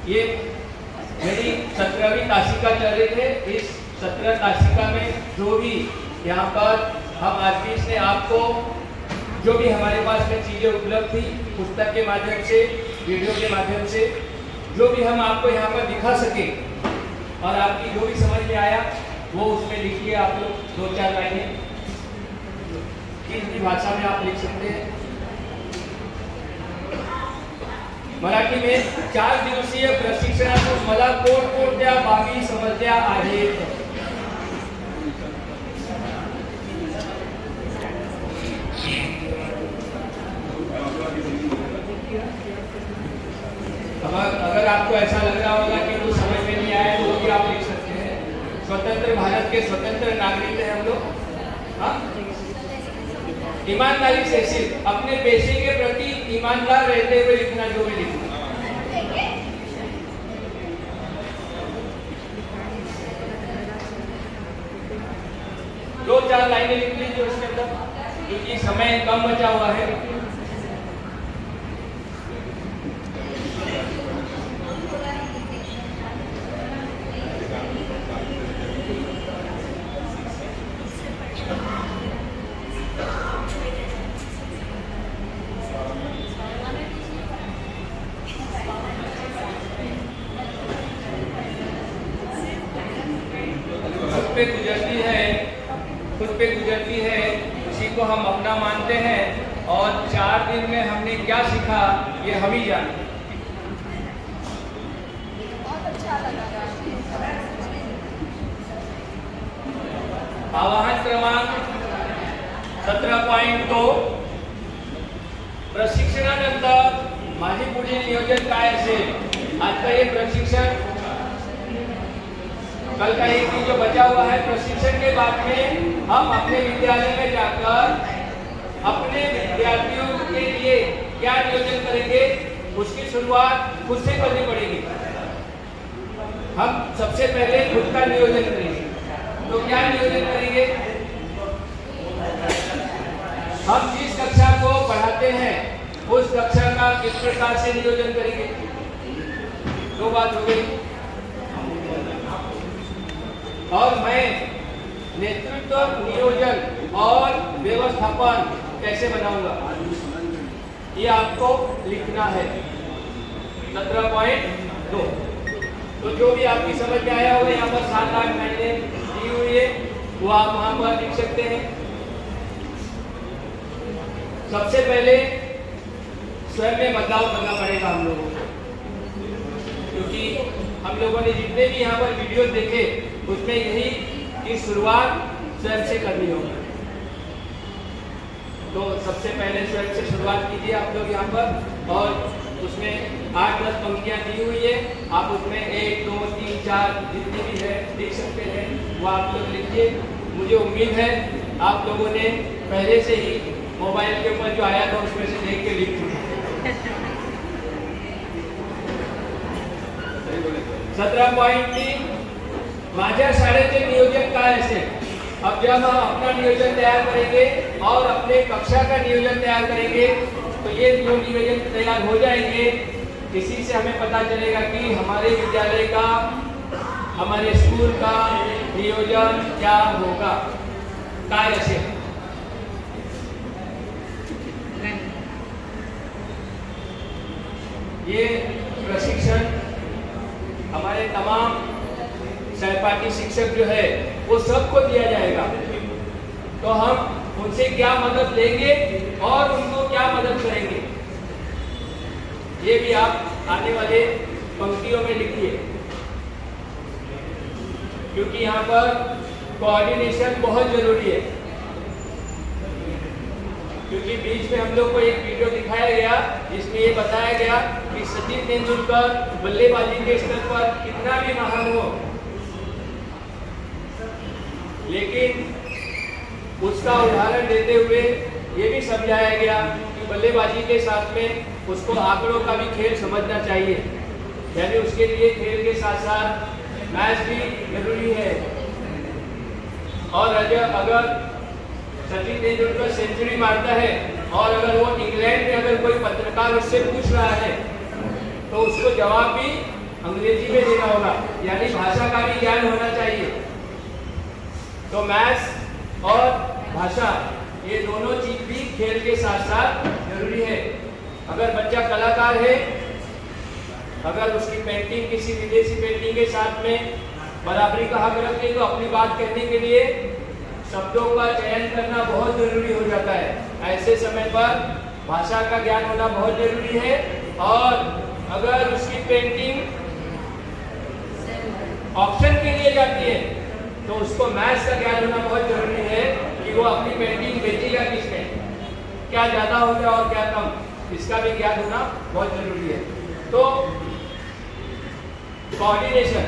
ये मेरी 17वीं तासिका चल रही है। इस 17 तासिका में जो भी यहाँ पर हम आज भी इसने आपको जो भी हमारे पास में चीज़ें उपलब्ध थी, पुस्तक के माध्यम से, वीडियो के माध्यम से, जो भी हम आपको यहाँ पर दिखा सके और आपकी जो भी समझ में आया वो उसमें लिखिए। आप लोग 2-4 लाइनें किस भी भाषा में आप लिख सकते हैं। मराठी में 4 दिवसीय प्रशिक्षणातून मला कोणकोणत्या बाबी समजल्या आहेत? अगर आपको ऐसा लग रहा होगा कि कुछ समझ में नहीं आया तो वो भी आप लिख सकते हैं। स्वतंत्र भारत के स्वतंत्र नागरिक हैं हम लोग। हाँ, ईमानदारी से सिर्फ अपने पेशे के प्रति ईमानदार रहते हुए लिखना, जो भी लिखना। दो 4 लाइनें लिख लीजिए उसके अंदर, क्योंकि समय कम बचा हुआ है। खुद पे गुजरती है उसी को हम अपना मानते हैं, और 4 दिन में हमने क्या सीखा ये हम ही जानते हैं। आवाहन क्रमांक 17.2 प्रशिक्षणानंतर माझे पुढील नियोजन काय असेल? आज का ये प्रशिक्षण, कल का एक दिन जो बचा हुआ है, प्रशिक्षण के बाद में हम अपने विद्यालय में जाकर अपने विद्यार्थियों के लिए क्या नियोजन करेंगे, उसकी शुरुआत खुद से करनी पड़ेगी। हम सबसे पहले खुद का नियोजन करेंगे। तो क्या नियोजन करेंगे? हम जिस कक्षा को पढ़ाते हैं उस कक्षा का किस प्रकार से नियोजन करेंगे। 2 बात हो गई। और मैं नेतृत्व, नियोजन और व्यवस्थापन कैसे बनाऊंगा, ये आपको लिखना है। 17.2। तो जो भी आपकी समझ में आया होगा, यहाँ पर 7-8 लाइनें दी हुई है, वो आप वहां पर लिख सकते हैं। सबसे पहले स्वयं में बदलाव करना पड़ेगा हम लोगों को, क्योंकि हम लोगों ने जितने भी यहाँ पर वीडियो देखे उसमें यही की शुरुआत स्वयं से करनी होगी। तो सबसे पहले स्वयं से शुरुआत कीजिए आप लोग यहाँ पर, और उसमें 8-10 पंक्तियाँ दी हुई है, आप उसमें 1, 2, 3, 4 जितनी भी है लिख सकते हैं, वो आप लोग लिखिए। मुझे उम्मीद है आप लोगों ने पहले से ही मोबाइल के ऊपर जो आया था उसमें से देख के लिख चुके। 17.3 माझ्या शाळेचे नियोजन काय असेल? अब जब हम अपना नियोजन तैयार करेंगे और अपने कक्षा का नियोजन तैयार करेंगे, तो ये जो नियोजन तैयार हो जाएंगे, इसी से हमें पता चलेगा कि हमारे विद्यालय का, हमारे स्कूल का नियोजन क्या होगा, काय असेल। ये प्रशिक्षण हमारे तमाम सहपाठी शिक्षक जो है वो सबको दिया जाएगा। तो हम उनसे क्या मदद लेंगे और उनको क्या मदद करेंगे, ये भी आप आने वाले पंक्तियों में लिखिए, क्योंकि यहाँ पर कोऑर्डिनेशन बहुत जरूरी है। क्योंकि बीच में हम लोग को एक वीडियो दिखाया गया जिसमें ये बताया गया कि सचिन तेंदुलकर बल्लेबाजी के स्तर पर कितना भी महान हो, लेकिन उसका उदाहरण देते हुए ये भी समझाया गया कि बल्लेबाजी के साथ में उसको आंकड़ों का भी खेल समझना चाहिए, यानी उसके लिए खेल के साथ साथ मैच भी जरूरी है। और अगर सचिन तेंदुलकर सेंचुरी मारता है और अगर वो इंग्लैंड में अगर कोई पत्रकार उससे पूछ रहा है तो उसको जवाब भी अंग्रेजी में देना होगा, यानी भाषा का भी ज्ञान होना चाहिए। तो मैथ्स और भाषा ये दोनों चीज भी खेल के साथ साथ जरूरी है। अगर बच्चा कलाकार है, अगर उसकी पेंटिंग किसी विदेशी पेंटिंग के साथ में बराबरी का हक रखे, तो अपनी बात कहने के लिए शब्दों का चयन करना बहुत जरूरी हो जाता है। ऐसे समय पर भाषा का ज्ञान होना बहुत जरूरी है। और अगर उसकी पेंटिंग ऑप्शन के लिए जाती है तो उसको मैथ्स का ज्ञान होना बहुत जरूरी है कि वो अपनी पेंटिंग बेचेगा किसमें, क्या ज्यादा हो गया और क्या कम, इसका भी ज्ञान होना बहुत जरूरी है। तो कोऑर्डिनेशन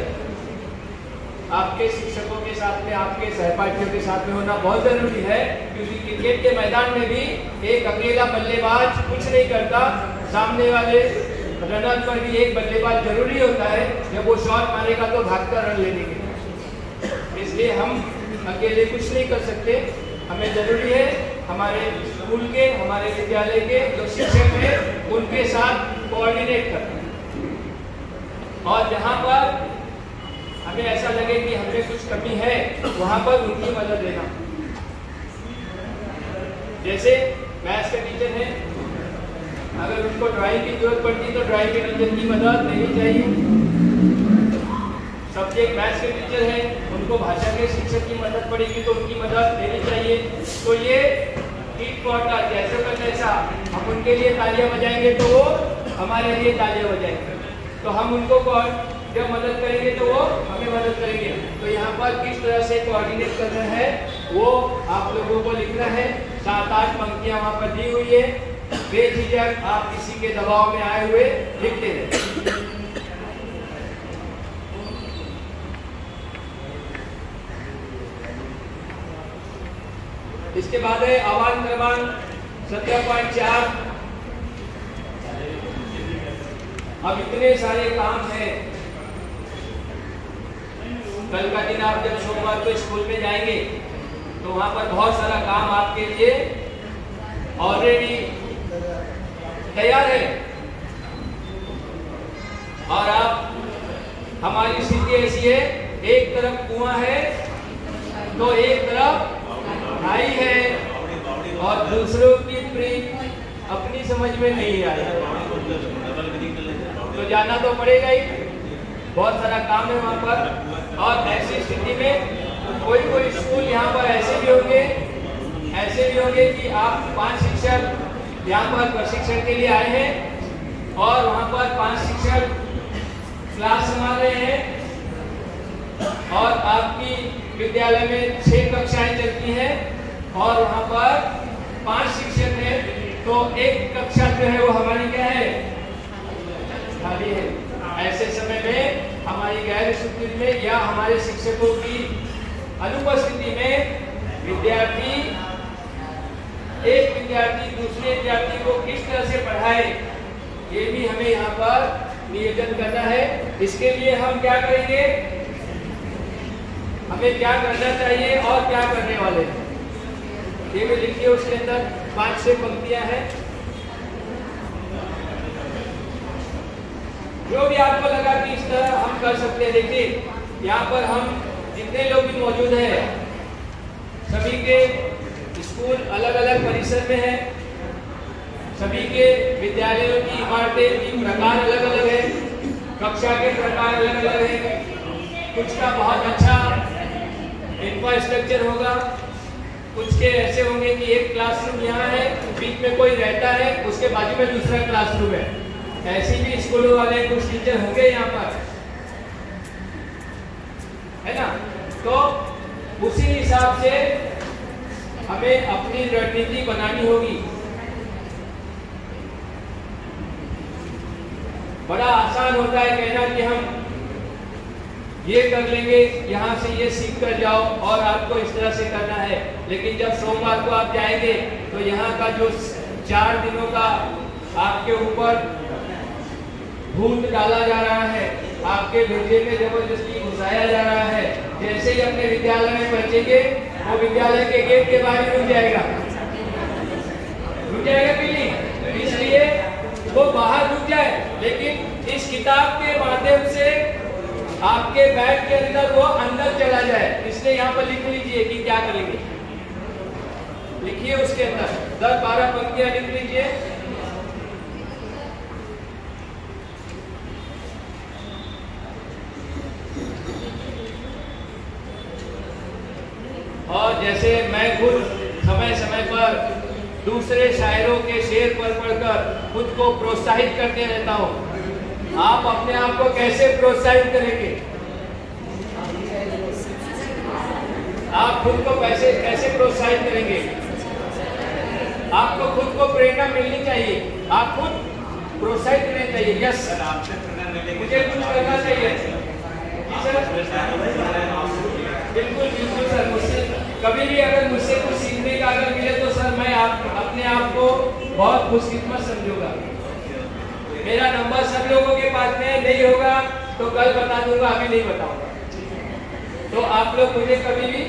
आपके शिक्षकों के साथ में, आपके सहपाठियों के साथ में होना बहुत जरूरी है, क्योंकि क्रिकेट के मैदान में भी एक अकेला बल्लेबाज कुछ नहीं करता, सामने वाले रनर पर भी एक बल्लेबाज जरूरी होता है। जब वो शॉट मारेगा तो भागकर रन लेने के लिए, इसलिए हम अकेले कुछ नहीं कर सकते। हमें जरूरी है हमारे स्कूल के, हमारे विद्यालय के जो शिक्षक हैं उनके साथ कोऑर्डिनेट करना, और जहाँ पर हमें ऐसा लगे कि हमें कुछ कमी है वहां पर उनकी मदद लेना। जैसे मैथ्स के टीचर हैं, अगर उनको ड्राइंग की जरूरत पड़ती तो ड्राइंग के टीचर की मदद लेनी चाहिए। सब्जेक्ट मैथ्स के टीचर हैं, उनको भाषा के शिक्षक की मदद पड़ेगी तो उनकी मदद लेनी चाहिए। तो ये टीट फॉर टैट, जैसे का तैसा, हम उनके लिए तालियां बजाएंगे तो वो हमारे लिए तालियां बजाएंगे। तो हम उनको जब मदद करेंगे तो वो हमें मदद करेंगे। तो यहाँ पर किस तरह से कोऑर्डिनेट करना है वो आप लोगों को लिखना है। 7-8 पंक्तियां वहाँ पर दी हुई है, बेझिझक आप किसी के दबाव में आए हुए लिखते हैं। इसके बाद है आह्वान क्रमांक 17.4। अब इतने सारे काम हैं, कल का दिन आप जब सोमवार को स्कूल में जाएंगे तो वहां पर बहुत सारा काम आपके लिए ऑलरेडी तैयार है। और आप, हमारी स्थिति ऐसी है, एक तरफ कुआं है तो एक तरफ खाई है, और दूसरों की प्रीत अपनी समझ में नहीं आई तो जाना तो पड़ेगा ही, बहुत सारा काम है वहाँ पर। और ऐसी स्थिति में कोई स्कूल यहाँ पर ऐसे भी होंगे कि आप 5 शिक्षक यहाँ पर प्रशिक्षण के लिए आए हैं और वहाँ पर 5 शिक्षक क्लास संभाल रहे हैं, और आपकी विद्यालय में 6 कक्षाएं चलती हैं और वहाँ पर 5 शिक्षक हैं, तो एक कक्षा जो है वो हमारी क्या है, खाली है। ऐसे समय में हमारी गैर स्थिति में या हमारे शिक्षकों की अनुपस्थिति में एक विद्यार्थी दूसरे विद्यार्थी को किस तरह से पढ़ाए, ये भी हमें यहाँ पर नियोजन करना है। इसके लिए हम क्या करेंगे, हमें क्या करना चाहिए और क्या करने वाले हैं, ये भी लिखिए। उसके अंदर 5-6 पंक्तियां हैं। जो भी आपको लगा कि इस तरह हम कर सकते हैं, देखिए यहाँ पर हम जितने लोग भी मौजूद हैं, सभी के स्कूल अलग अलग परिसर में है, सभी के विद्यालयों की इमारतें की प्रकार अलग अलग है, कक्षा के प्रकार अलग अलग है। कुछ का बहुत अच्छा इंफ्रास्ट्रक्चर होगा, कुछ के ऐसे होंगे कि एक क्लासरूम यहाँ है, बीच में कोई रहता है, उसके बाजू में दूसरा क्लासरूम है। ऐसी भी स्कूलों वाले कुछ टीचर होंगे यहाँ पर, है ना। तो उसी हिसाब से हमें अपनी रणनीति बनानी होगी। बड़ा आसान होता है कहना कि हम ये कर लेंगे, यहाँ से ये सीख कर जाओ और आपको इस तरह से करना है, लेकिन जब सोमवार को आप जाएंगे तो यहाँ का जो 4 दिनों का आपके ऊपर भूत डाला जा रहा है, आपके भेजे में जबरदस्ती घुसाया जा रहा है। जैसे ही अपने विद्यालय में पहुंचेंगे वो विद्यालय के गेट के बाहर रुक जाएगा कि नहीं, इसलिए वो बाहर रुक जाए, लेकिन इस किताब के माध्यम से आपके बैग के अंदर वो अंदर चला जाए, इसलिए यहाँ पर लिख लीजिए कि क्या करेंगे। लिखिए उसके अंदर 10-12 पंक्तियां लिख लीजिए। और जैसे मैं खुद समय समय पर दूसरे शायरों के शेर पर पढ़कर खुद को प्रोत्साहित करते रहता हूँ, आप अपने आप को कैसे प्रोत्साहित करेंगे? आप खुद को कैसे प्रोत्साहित करेंगे? आपको खुद को प्रेरणा मिलनी चाहिए, आप खुद प्रोत्साहित करने चाहिए। यस, मुझे कुछ करना चाहिए। जी सर, बिल्कुल बिल्कुल सर। मुझसे कभी भी अगर मुझसे कुछ सीखने का अगर मिले तो सर मैं अपने आप को बहुत खुशकिस्मत समझूंगा। मेरा नंबर सब लोगों के पास में नहीं होगा तो कल बता दूंगा, अभी नहीं बताऊंगा। तो आप लोग मुझे कभी भी,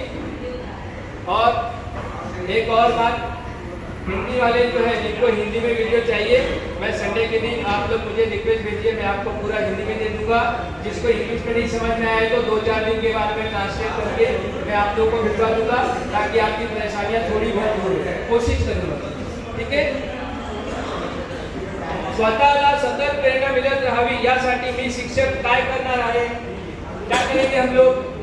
और एक और बात, हिंदी वाले जो है जिनको हिंदी में वीडियो चाहिए, मैं संडे के दिन आप लोग मुझे रिक्वेस्ट भेजिए, मैं आपको पूरा हिंदी में दे दूंगा। जिसको इंग्लिश में नहीं समझ में आए तो 2-4 दिन के बाद में ट्रांसलेट करके मैं आप लोगों को भिजवा दूंगा, ताकि आपकी परेशानियां थोड़ी बहुत दूर हो। कोशिश करूंगा, ठीक है। स्वतःला सतत प्रेरणा मिळत राहावी यासाठी मी शिक्षक काय करणार आहे, क्या करेंगे हम लोग?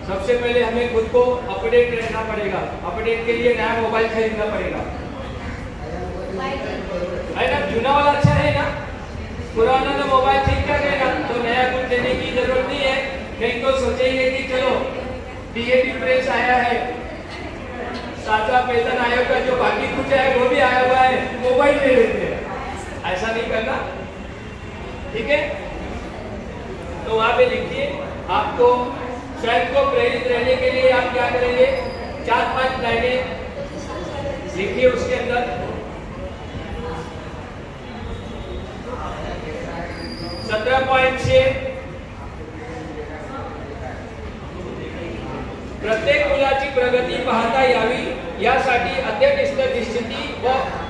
सबसे पहले हमें खुद को अपडेट रहना पड़ेगा। अपडेट के लिए नया मोबाइल खरीदना पड़ेगा, है ना? जूना वाला अच्छा है ना, पुराना तो मोबाइल ठीक ठाक है ना, तो नया कुछ देने की जरूरत नहीं है। कहीं तो सोचेंगे कि चलो डीएडी प्रेस आया है, सातवां वेतन आयोग का जो बाकी कुछ है वो भी आया हुआ है, मोबाइल ले लेते हैं। ऐसा नहीं करना, ठीक है। तो वहां पे लिखिए, आपको स्वयं को प्रेरित रहने के लिए आप क्या करेंगे? 4-5 लाइनें लिखिए उसके अंदर। प्रत्येक मुलाची प्रगती पाहता यावी यासाठी अध्ययन निश्चिती व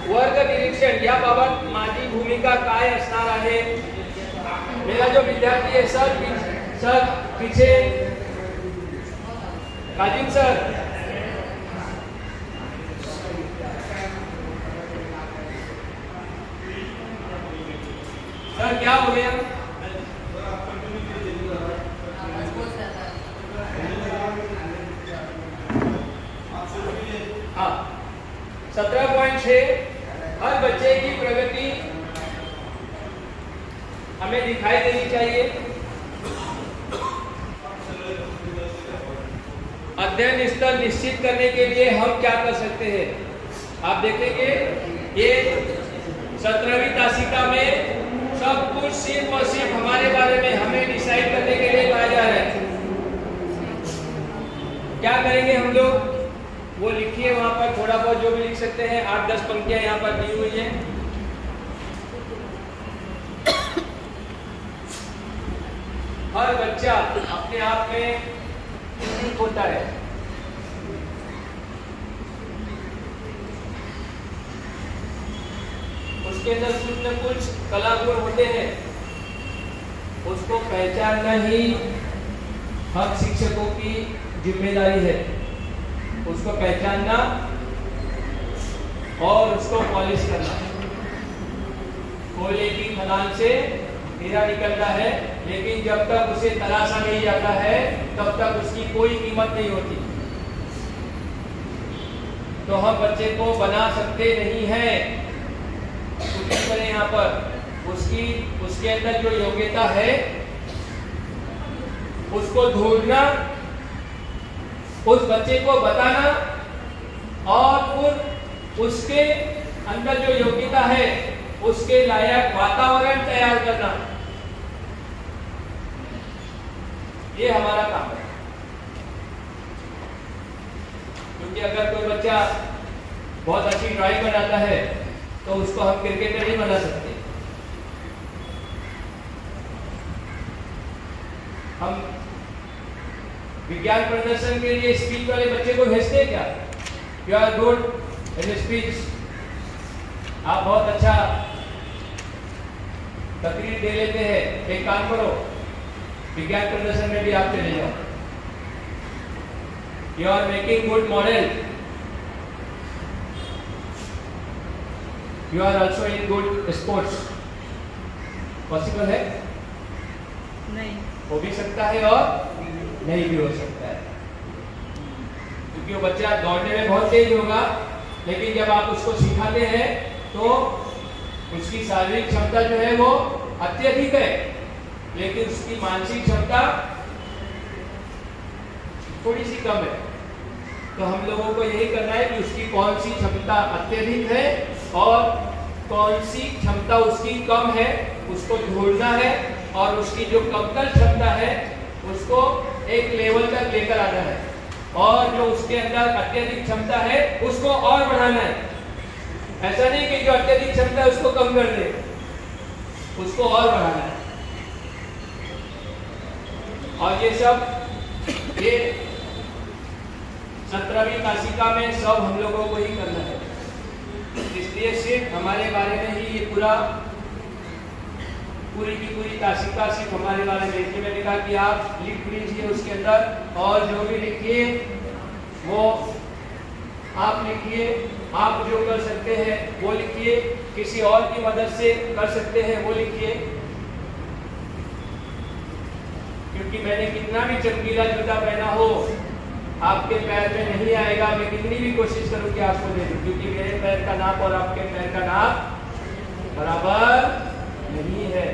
वर्ग निरीक्षण याबाबत माझी भूमिका काय असणार आहे? मेरा जो विद्यार्थी है सर पीछे काजिम सर, सर क्या हो गया? हाँ, 17.6 हर बच्चे की प्रगति हमें दिखाई देनी चाहिए। अध्ययन स्तर निश्चित करने के लिए हम क्या कर सकते हैं? आप देखेंगे ये 17वीं तासिका में सब कुछ सिर्फ और सिर्फ हमारे बारे में हमें डिसाइड करने के लिए कहा जा रहा है। क्या करेंगे हम लोग? वो लिखिए वहां पर, थोड़ा बहुत जो भी लिख सकते हैं। 8-10 पंक्तियां यहाँ पर दी हुई है। हर बच्चा अपने आप में होता है, उसके अंदर कुछ न कुछ कला गुण होते हैं, उसको पहचानना ही हम शिक्षकों की जिम्मेदारी है। उसको पहचानना और उसको पॉलिश करना। कोयले की खदान से हीरा निकलता है, लेकिन जब तक उसे तराशा नहीं जाता है तब तक उसकी कोई कीमत नहीं होती। तो हम बच्चे को बना सकते नहीं हैं। कुछ करें यहाँ पर उसके अंदर जो योग्यता है उसको ढूंढना, उस बच्चे को बताना और फिर उसके अंदर जो योग्यता है उसके लायक वातावरण तैयार करना, ये हमारा काम है। क्योंकि अगर कोई बच्चा बहुत अच्छी ड्राइंग बनाता है तो उसको हम क्रिकेटर नहीं बना सकते। हम विज्ञान प्रदर्शन के लिए स्पीच वाले बच्चे को भेजते हैं क्या? You are good in speech, आप बहुत अच्छा तकरीर दे लेते हैं। एक काम करो, विज्ञान प्रदर्शन में भी आप चले जाओ। You are making good model, you are also in good sports. Possible है? नहीं हो भी सकता है और नहीं भी हो सकता है, क्योंकि वो बच्चा दौड़ने में बहुत तेज होगा, लेकिन जब आप उसको सिखाते हैं तो उसकी शारीरिक क्षमता जो है वो अत्यधिक है, लेकिन उसकी मानसिक क्षमता थोड़ी सी कम है। तो हम लोगों को यही करना है कि उसकी कौन सी क्षमता अत्यधिक है और कौन सी क्षमता उसकी कम है, उसको ढूंढना है और उसकी जो कमतर क्षमता है उसको एक लेवल तक लेकर आना है, और जो उसके अंदर अत्यधिक क्षमता है उसको और बढ़ाना है। ऐसा नहीं कि जो अत्यधिक क्षमता है उसको कम कर दे, उसको और बढ़ाना है। और ये सब ये 17वीं तासिका में सब हम लोगों को ही करना है। इसलिए सिर्फ हमारे बारे में ही ये पूरी की पूरी तासिका सिर्फ हमारे बारे में। इसलिए मैंने कहा कि आप लिख लीजिए उसके अंदर, और जो भी लिखिए वो आप लिखिए, आप जो कर सकते हैं वो लिखिए, किसी और की मदद से कर सकते हैं वो लिखिए। क्योंकि मैंने कितना भी चमकीला जूता पहना हो, आपके पैर में नहीं आएगा। मैं कितनी भी कोशिश करूं कि आपको दे दूं, क्योंकि मेरे पैर का नाप और आपके पैर का नाप बराबर नहीं है।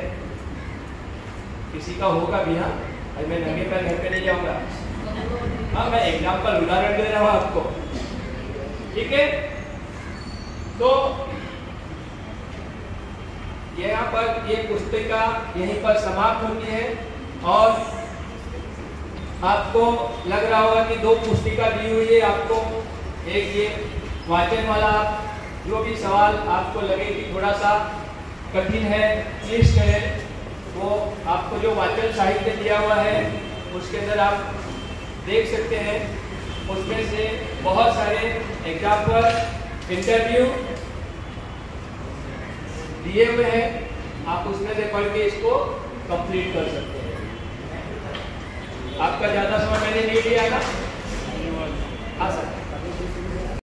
किसी का होगा भी, हाँ, मैं नंगे पैर घर पे नहीं जाऊंगा। हाँ, मैं एग्जाम्पल उदाहरण दे रहा हूं आपको, ठीक है। तो यहाँ पर ये पुस्तिका यहीं पर समाप्त होती है, और आपको लग रहा होगा कि 2 पुस्तिका दी हुई है आपको। एक ये वाचन वाला, जो भी सवाल आपको लगे कि थोड़ा सा कठिन है, क्लिष्ट है, वो आपको जो वाचन साहित्य दिया हुआ है उसके अंदर आप देख सकते हैं। उसमें से बहुत सारे एग्जाम्पल, इंटरव्यू दिए हुए हैं, आप उसमें से पढ़ के इसको कंप्लीट कर सकते हैं। आपका ज्यादा समय मैंने नहीं लिया ना। हाँ सर।